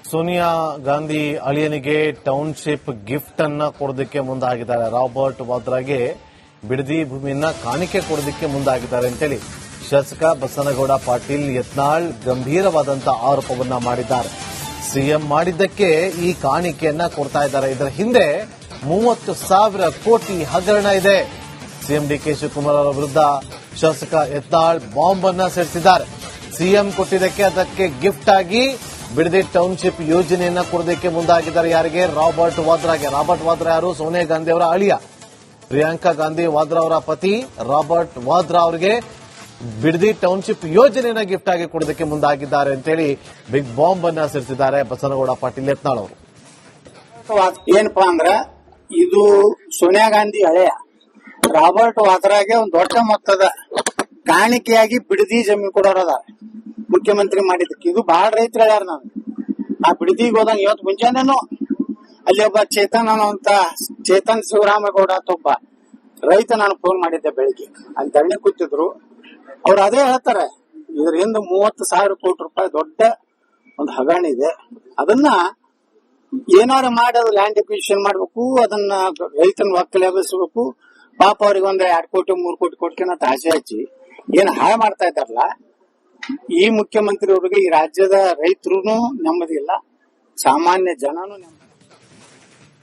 Sonia Gandhi ಅಳಿಯನಿಗೆ township gift ಅನ್ನ ಕೊಡೋದಕ್ಕೆ ಮುಂದಾಗಿದ್ದಾರೆ. ರಾಬರ್ಟ್ ವಾದ್ರಾಗೆ ಬಿಡದಿ ಭೂಮಿಯನ್ನ ಕಾಣಿಕೆ ಕೊಡೋದಕ್ಕೆ ಮುಂದಾಗಿದ್ದಾರೆ ಅಂತೇಳಿ ಶಾಸಕ ಬಸನಗೌಡ ಪಾಟೀಲ್ ಯತ್ನಾಳ್ ಗಂಭೀರವಾದಂತಹ ಆರೋಪವನ್ನ ಮಾಡಿದ್ದಾರೆ. ಸಿಎಂ ಮಾಡಿದ್ದಕ್ಕೆ ಈ ಕಾಣಿಕೆಯನ್ನ ಕೊಡ್ತಾ ಇದ್ದಾರೆ. ಇದರ ಹಿಂದೆ 30,000 ಕೋಟಿ ಹಗರಣ ಇದೆ. ಸಿಎಂ ಡಿಕೆ ಶಿವಕುಮಾರ್ ಅವರ ವಿರುದ್ಧ ಶಾಸಕ ಯತ್ನಾಳ್ ಬಾಂಬ್ ಅನ್ನ ಸಿಡಿಸಿದ್ದಾರೆ. ಸಿಎಂ ಕೊಟ್ಟಿದ್ದಕ್ಕೆ ಅದಕ್ಕೆ ಗಿಫ್ಟ್ ಆಗಿ ಬಿಡದಿ ಟೌನ್ಶಿಪ್ ಯೋಜನೆಯನ್ನ ಕೊಡೋದಕ್ಕೆ ಮುಂದಾಗಿದ್ದಾರೆ. ಯಾರಿಗೆ? ರಾಬರ್ಟ್ ವಾದ್ರಾಗೆ. ರಾಬರ್ಟ್ ವಾದ್ರಾ ಯಾರು? ಸೋನಿಯಾ ಗಾಂಧಿ ಅವರ ಅಳಿಯ. ಪ್ರಿಯಾಂಕಾ ಗಾಂಧಿ ವಾದ್ರಾ ಅವರ ಪತಿ ರಾಬರ್ಟ್ ವಾದ್ರಾ ಅವರಿಗೆ ಬಿಡದಿ ಟೌನ್ಶಿಪ್ ಯೋಜನೆಯನ್ನ ಗಿಫ್ಟ್ ಆಗಿ ಕೊಡೋದಕ್ಕೆ ಮುಂದಾಗಿದ್ದಾರೆ ಅಂತೇಳಿ ಬಿಗ್ ಬಾಂಬ್ ಅನ್ನ ಸಿಡಿಸಿದ್ದಾರೆ ಬಸನಗೌಡ ಪಾಟೀಲ್ ಯತ್ನಾಳ್ ಅವರು. ಏನಪ್ಪಾ ಅಂದ್ರೆ ಇದು ಸೋನಿಯಾ ಗಾಂಧಿ ಹಳೆಯ ರಾಬರ್ಟ್ ವಾದ್ರಾಗೆ ಒಂದು ದೊಡ್ಡ ಮೊತ್ತದ ಕಾಣಿಕೆಯಾಗಿ ಬಿಡದಿ ಜಮೀನು ಕೊಡೋರದ ಮುಖ್ಯಮಂತ್ರಿ ಮಾಡಿದ್ದಕ್ಕೆ. ಇದು ಬಹಳ ರೈತರು ಹೇಳ್ಯಾರ. ನಾನು ಆ ಬಿಡದಿಗೆ ಹೋದಂಗ ಇವತ್ತು ಮುಂಜಾನೇನು ಅಲ್ಲಿ ಒಬ್ಬ ಚೇತನ್ ಶಿವರಾಮೇಗೌಡ ಅಂತ ಒಬ್ಬ ರೈತ ನಾನು ಫೋನ್ ಮಾಡಿದ್ದೆ ಬೆಳಿಗ್ಗೆ. ಅಲ್ಲಿ ಧರಣಿ ಕೂತಿದ್ರು. ಅವ್ರು ಅದೇ ಹೇಳ್ತಾರೆ, ಇದರಿಂದ 30,000 ಕೋಟಿ ರೂಪಾಯಿ ದೊಡ್ಡ ಒಂದು ಹಗರಣ ಇದೆ. ಅದನ್ನ ಏನಾರ ಮಾಡಿ ಅದು ಲ್ಯಾಂಡ್ ಎಕ್ವಿಸಿಷನ್ ಮಾಡ್ಬೇಕು, ಅದನ್ನ ರೈತನ ಒಕ್ಕಲೆಬ್ಬಿಸಬೇಕು. ಪಾಪ ಅವ್ರಿಗೆ ಒಂದ್ 2 ಕೋಟಿ 3 ಕೋಟಿ ಕೊಡ್ತೀನಿ ಅಂತ ಆಸೆ ಹಚ್ಚಿ ಏನ್ ಹಾಳು ಮಾಡ್ತಾ ಇದ್ದಾರಲ್ಲ. ಈ ಮುಖ್ಯಮಂತ್ರಿ ಅವರಿಗೆ ಈ ರಾಜ್ಯದ ರೈತರು ನೆಮ್ಮದಿ ಇಲ್ಲ, ಸಾಮಾನ್ಯ ಜನನು ನೆಮ್ಮದಿ